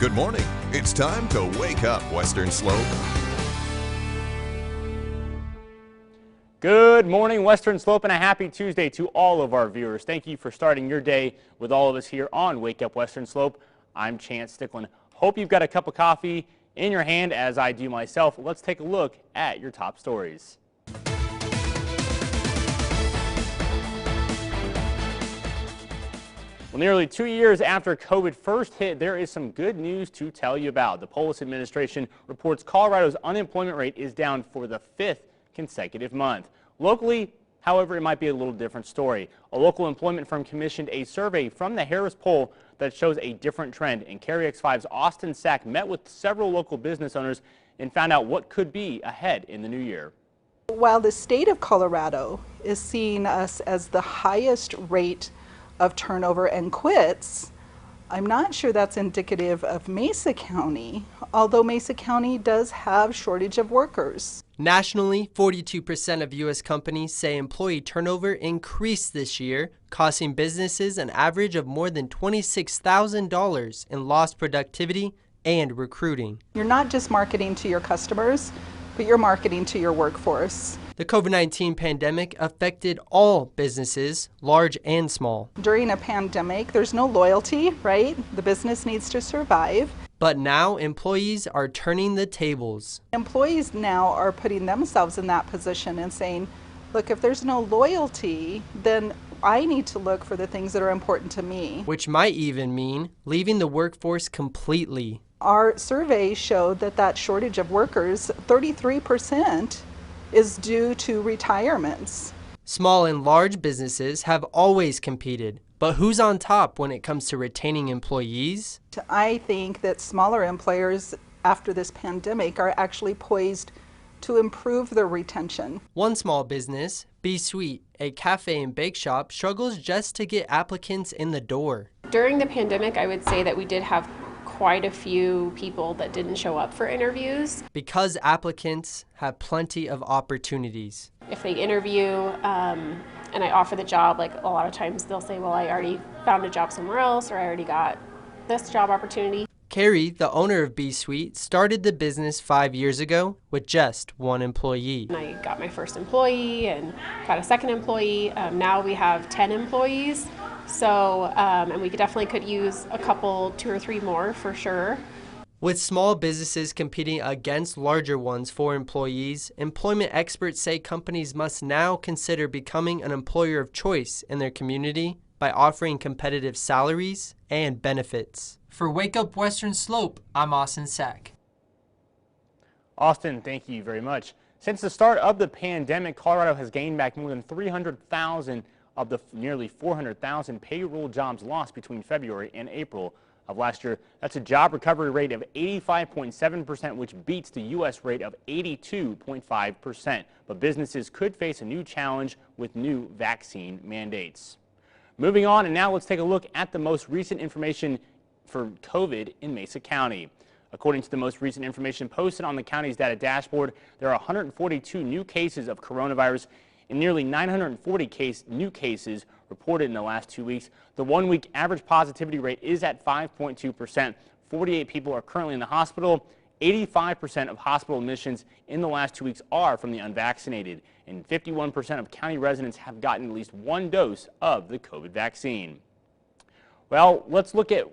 Good morning. It's time to wake up, Western Slope. Good morning, Western Slope, and a happy Tuesday to all of our viewers. Thank you for starting your day with all of us here on Wake Up Western Slope. I'm Chance Stickland. Hope you've got a cup of coffee in your hand, as I do myself. Let's take a look at your top stories. Well, nearly 2 years after COVID first hit, there is some good news to tell you about. The Polis administration reports Colorado's unemployment rate is down for the 5th consecutive month. Locally, however, it might be a little different story. A local employment firm commissioned a survey from the Harris Poll that shows a different trend. And KREX5's Austin Sack met with several local business owners and found out what could be ahead in the new year. While the state of Colorado is seeing us as the highest rate of turnover and quits, I'm not sure that's indicative of Mesa County, although Mesa County does have shortage of workers. Nationally, 42% of U.S. companies say employee turnover increased this year, costing businesses an average of more than $26,000 in lost productivity and recruiting. You're not just marketing to your customers, but you're marketing to your workforce. The COVID-19 pandemic affected all businesses, large and small. During a pandemic, there's no loyalty, right? The business needs to survive. But now employees are turning the tables. Employees now are putting themselves in that position and saying, look, if there's no loyalty, then I need to look for the things that are important to me. Which might even mean leaving the workforce completely. Our survey showed that shortage of workers, 33%, is due to retirements. Small and large businesses have always competed, but who's on top when it comes to retaining employees? I think that smaller employers after this pandemic are actually poised to improve their retention. One small business, Be Sweet, a cafe and bake shop, struggles just to get applicants in the door. During the pandemic, I would say that we did have quite a few people that didn't show up for interviews. Because applicants have plenty of opportunities. If they interview and I offer the job, like a lot of times they'll say, well, I already found a job somewhere else, or I already got this job opportunity. Carrie, the owner of Be Sweet, started the business 5 years ago with just one employee. And I got my first employee and got a second employee. Now we have 10 employees. So, and we definitely could use a couple, 2 or 3 more for sure. With small businesses competing against larger ones for employees, employment experts say companies must now consider becoming an employer of choice in their community by offering competitive salaries and benefits. For Wake Up Western Slope, I'm Austin Sack. Austin, thank you very much. Since the start of the pandemic, Colorado has gained back more than 300,000 of the nearly 400,000 payroll jobs lost between February and April of last year. That's a job recovery rate of 85.7%, which beats the U.S. rate of 82.5%. But businesses could face a new challenge with new vaccine mandates. Moving on, and now let's take a look at the most recent information for COVID in Mesa County. According to the most recent information posted on the county's data dashboard, there are 142 new cases of coronavirus and nearly 940 new cases reported in the last 2 weeks. The 1-week average positivity rate is at 5.2%. 48 people are currently in the hospital. 85% of hospital admissions in the last 2 weeks are from the unvaccinated, and 51% of county residents have gotten at least one dose of the COVID vaccine. Well, let's look at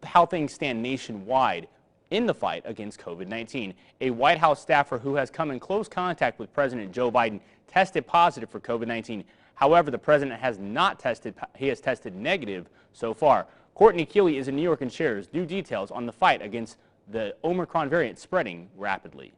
how things stand nationwide in the fight against COVID-19. A White House staffer who has come in close contact with President Joe Biden tested positive for COVID-19. However, the president has not tested. He has tested negative so far. Courtney Keeley is in New York and shares new details on the fight against the Omicron variant spreading rapidly.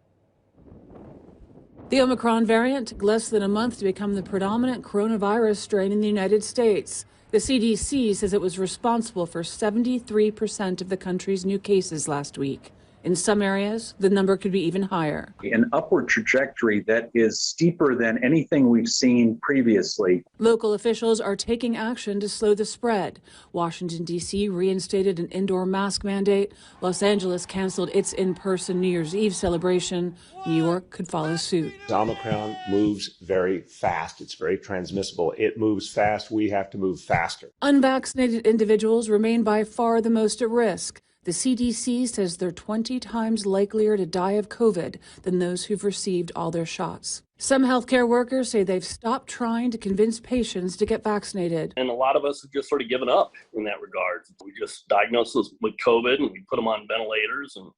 The Omicron variant, less than a month to become the predominant coronavirus strain in the United States. The CDC says it was responsible for 73% of the country's new cases last week. In some areas, the number could be even higher. An upward trajectory that is steeper than anything we've seen previously. Local officials are taking action to slow the spread. Washington, D.C. reinstated an indoor mask mandate. Los Angeles canceled its in-person New Year's Eve celebration. New York could follow suit. Omicron moves very fast. It's very transmissible. It moves fast. We have to move faster. Unvaccinated individuals remain by far the most at risk. The CDC says they're 20 times likelier to die of COVID than those who've received all their shots. Some healthcare workers say they've stopped trying to convince patients to get vaccinated. And a lot of us have just sort of given up in that regard. We just diagnosed us with COVID and we put them on ventilators and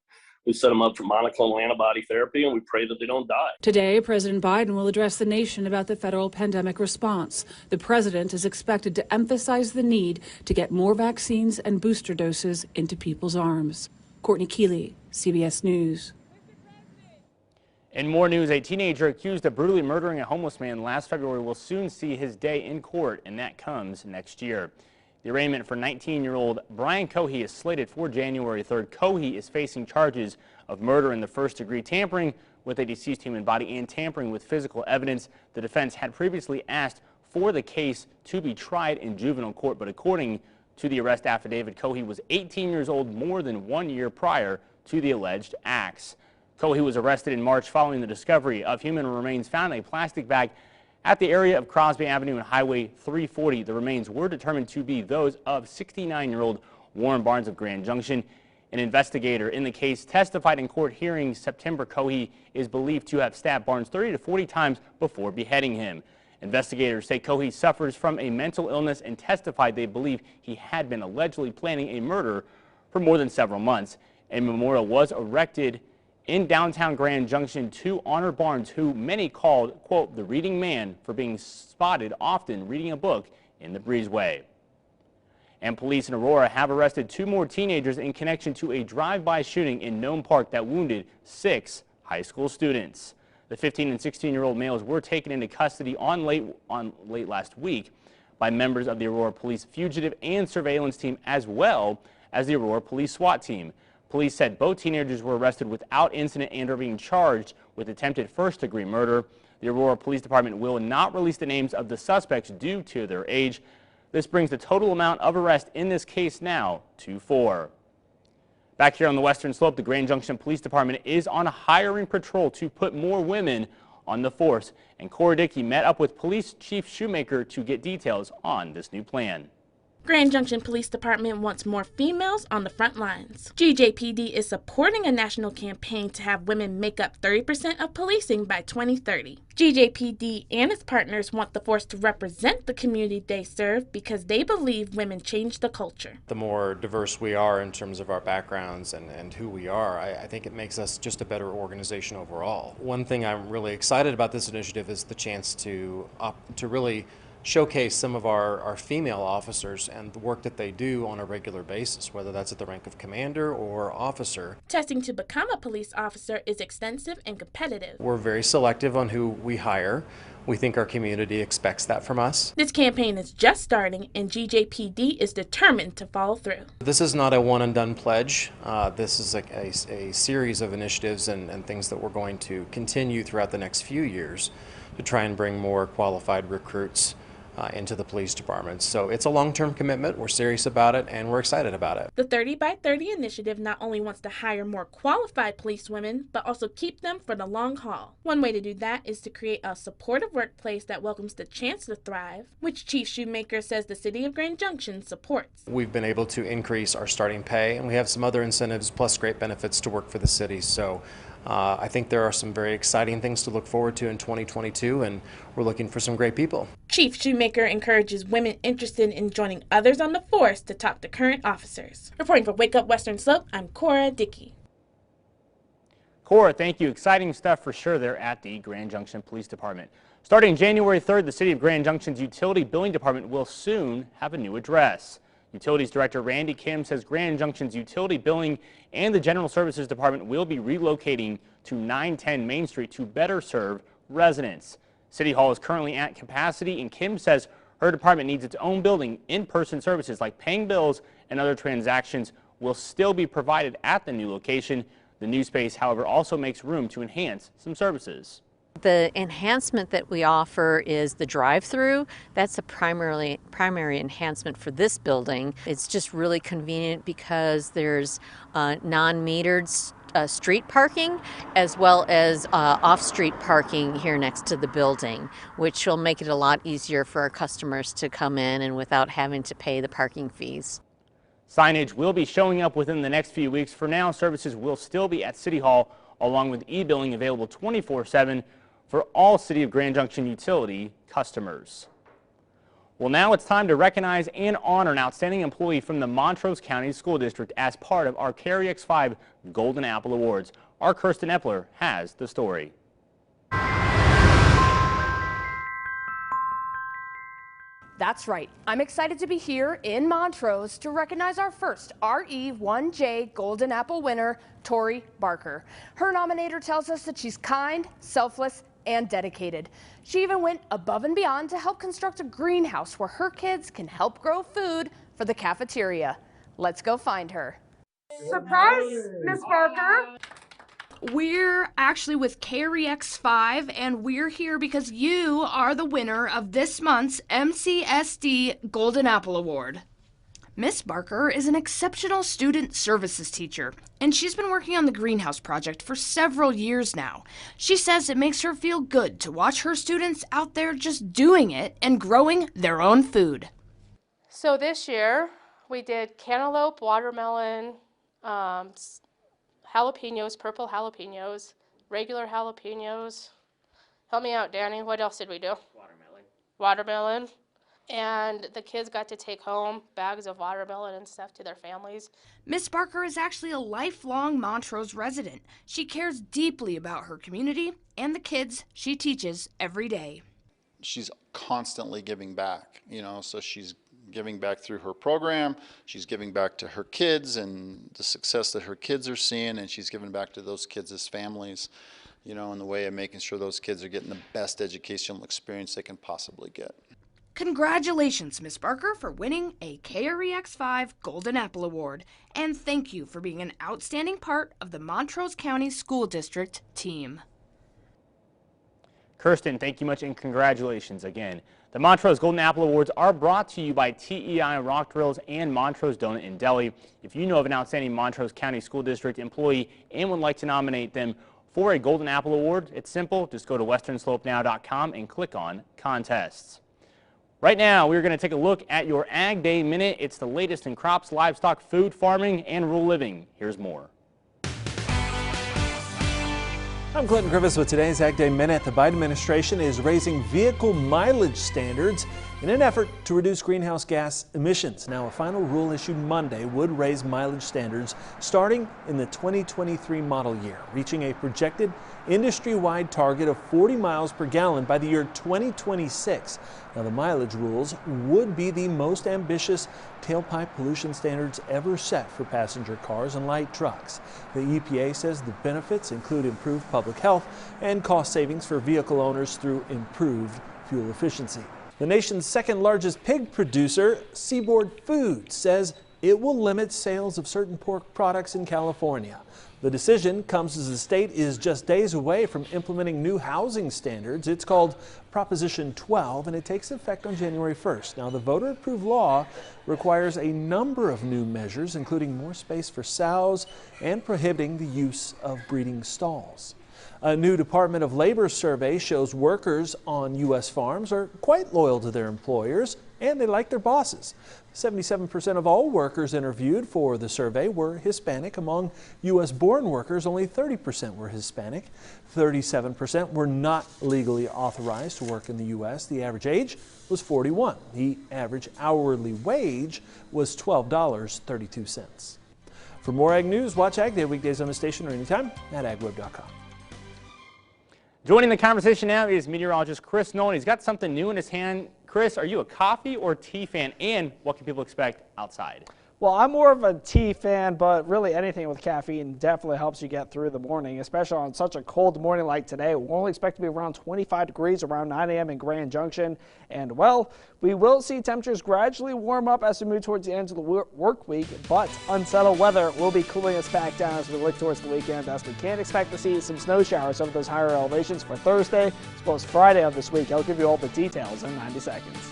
we set them up for monoclonal antibody therapy and we pray that they don't die. Today, President Biden will address the nation about the federal pandemic response. The president is expected to emphasize the need to get more vaccines and booster doses into people's arms. Courtney Keeley, CBS News. In more news, a teenager accused of brutally murdering a homeless man last February will soon see his day in court, and that comes next year. The arraignment for 19-year-old Brian Cohey is slated for January 3rd. Cohey is facing charges of murder in the first-degree, tampering with a deceased human body, and tampering with physical evidence. The defense had previously asked for the case to be tried in juvenile court, but according to the arrest affidavit, Cohey was 18 years old more than 1 year prior to the alleged acts. Cohey was arrested in March following the discovery of human remains found in a plastic bag at the area of Crosby Avenue and Highway 340. The remains were determined to be those of 69-year-old Warren Barnes of Grand Junction. An investigator in the case testified in court hearings September. Cohey is believed to have stabbed Barnes 30 to 40 times before beheading him. Investigators say Cohey suffers from a mental illness and testified they believe he had been allegedly planning a murder for more than several months. A memorial was erected in downtown Grand Junction to honor Barnes, who many called, quote, the reading man, for being spotted often reading a book in the breezeway. And police in Aurora have arrested 2 more teenagers in connection to a drive-by shooting in Nome Park that wounded 6 high school students. The 15 and 16-year-old males were taken into custody on late last week by members of the Aurora Police Fugitive and Surveillance Team, as well as the Aurora Police SWAT Team. Police said both teenagers were arrested without incident and are being charged with attempted first-degree murder. The Aurora Police Department will not release the names of the suspects due to their age. This brings the total amount of arrests in this case now to 4. Back here on the Western Slope, the Grand Junction Police Department is on a hiring patrol to put more women on the force. And Cora Dickey met up with Police Chief Shoemaker to get details on this new plan. Grand Junction Police Department wants more females on the front lines. GJPD is supporting a national campaign to have women make up 30% of policing by 2030. GJPD and its partners want the force to represent the community they serve because they believe women change the culture. The more diverse we are in terms of our backgrounds and who we are, I think it makes us just a better organization overall. One thing I'm really excited about this initiative is the chance to really showcase some of our female officers and the work that they do on a regular basis, whether that's at the rank of commander or officer. Testing to become a police officer is extensive and competitive. We're very selective on who we hire. We think our community expects that from us. This campaign is just starting and GJPD is determined to follow through. This is not a one and done pledge. This is a series of initiatives and things that we're going to continue throughout the next few years to try and bring more qualified recruits into the police department. So it's a long-term commitment. We're serious about it and we're excited about it. The 30 by 30 initiative not only wants to hire more qualified police women, but also keep them for the long haul. One way to do that is to create a supportive workplace that welcomes the chance to thrive, which Chief Shoemaker says the City of Grand Junction supports. We've been able to increase our starting pay and we have some other incentives plus great benefits to work for the city. So I think there are some very exciting things to look forward to in 2022, and we're looking for some great people. Chief Shoemaker encourages women interested in joining others on the force to talk to current officers. Reporting for Wake Up Western Slope, I'm Cora Dickey. Cora, thank you. Exciting stuff for sure there at the Grand Junction Police Department. Starting January 3rd, the City of Grand Junction's Utility Billing Department will soon have a new address. Utilities Director Randy Kim says Grand Junction's utility billing and the General Services Department will be relocating to 910 Main Street to better serve residents. City Hall is currently at capacity, and Kim says her department needs its own building. In-person services like paying bills and other transactions will still be provided at the new location. The new space, however, also makes room to enhance some services. The enhancement that we offer is the drive-through. That's a primary enhancement for this building. It's just really convenient because there's non-metered street parking as well as off-street parking here next to the building, which will make it a lot easier for our customers to come in and without having to pay the parking fees. Signage will be showing up within the next few weeks. For now, services will still be at City Hall, along with e-billing available 24/7 for all City of Grand Junction utility customers. Well, now it's time to recognize and honor an outstanding employee from the Montrose County School District as part of our Carry X5 Golden Apple Awards. Our Kirsten Epler has the story. That's right. I'm excited to be here in Montrose to recognize our first RE1J Golden Apple winner, Tori Barker. Her nominator tells us that she's kind, selfless, and dedicated. She even went above and beyond to help construct a greenhouse where her kids can help grow food for the cafeteria. Let's go find her. Surprise, Miss Barker. We're actually with Carry X5, and we're here because you are the winner of this month's MCSD Golden Apple Award. Miss Barker is an exceptional student services teacher, and she's been working on the greenhouse project for several years now. She says it makes her feel good to watch her students out there just doing it and growing their own food. So this year, we did cantaloupe, watermelon, jalapenos, purple jalapenos, regular jalapenos. Help me out, Danny. What else did we do? Watermelon. And the kids got to take home bags of watermelon and stuff to their families. Miss Barker is actually a lifelong Montrose resident. She cares deeply about her community and the kids she teaches every day. She's constantly giving back, so she's giving back through her program, she's giving back to her kids and the success that her kids are seeing, and she's giving back to those kids as families, in the way of making sure those kids are getting the best educational experience they can possibly get. Congratulations, Miss Barker, for winning a Carry X5 Golden Apple Award, and thank you for being an outstanding part of the Montrose County School District team. Kirsten, thank you much, and congratulations again. The Montrose Golden Apple Awards are brought to you by TEI Rock Drills and Montrose Donut in Delhi. If you know of an outstanding Montrose County School District employee and would like to nominate them for a Golden Apple Award, it's simple. Just go to westernslope.now.com and click on Contests. Right now, we're going to take a look at your Ag Day Minute. It's the latest in crops, livestock, food, farming, and rural living. Here's more. I'm Clinton Griffiths with today's Ag Day Minute. The Biden administration is raising vehicle mileage standards in an effort to reduce greenhouse gas emissions. Now, a final rule issued Monday would raise mileage standards starting in the 2023 model year, reaching a projected industry-wide target of 40 miles per gallon by the year 2026. Now, the mileage rules would be the most ambitious tailpipe pollution standards ever set for passenger cars and light trucks. The EPA says the benefits include improved public health and cost savings for vehicle owners through improved fuel efficiency. The nation's second largest pig producer, Seaboard Foods, says it will limit sales of certain pork products in California. The decision comes as the state is just days away from implementing new housing standards. It's called Proposition 12, and it takes effect on January 1st. Now, the voter-approved law requires a number of new measures, including more space for sows and prohibiting the use of breeding stalls. A new Department of Labor survey shows workers on U.S. farms are quite loyal to their employers and they like their bosses. 77% of all workers interviewed for the survey were Hispanic. Among U.S.-born workers, only 30% were Hispanic. 37% were not legally authorized to work in the U.S. The average age was 41. The average hourly wage was $12.32. For more Ag News, watch Ag Day weekdays on the station or anytime at agweb.com. Joining the conversation now is meteorologist Chris Nolan. He's got something new in his hand. Chris, are you a coffee or tea fan, and what can people expect outside? Well, I'm more of a tea fan, but really anything with caffeine definitely helps you get through the morning, especially on such a cold morning like today. We'll only expect to be around 25 degrees around 9 a.m. in Grand Junction. And, well, we will see temperatures gradually warm up as we move towards the end of the work week, but unsettled weather will be cooling us back down as we look towards the weekend, as we can expect to see some snow showers over those higher elevations for Thursday as well as Friday of this week. I'll give you all the details in 90 seconds.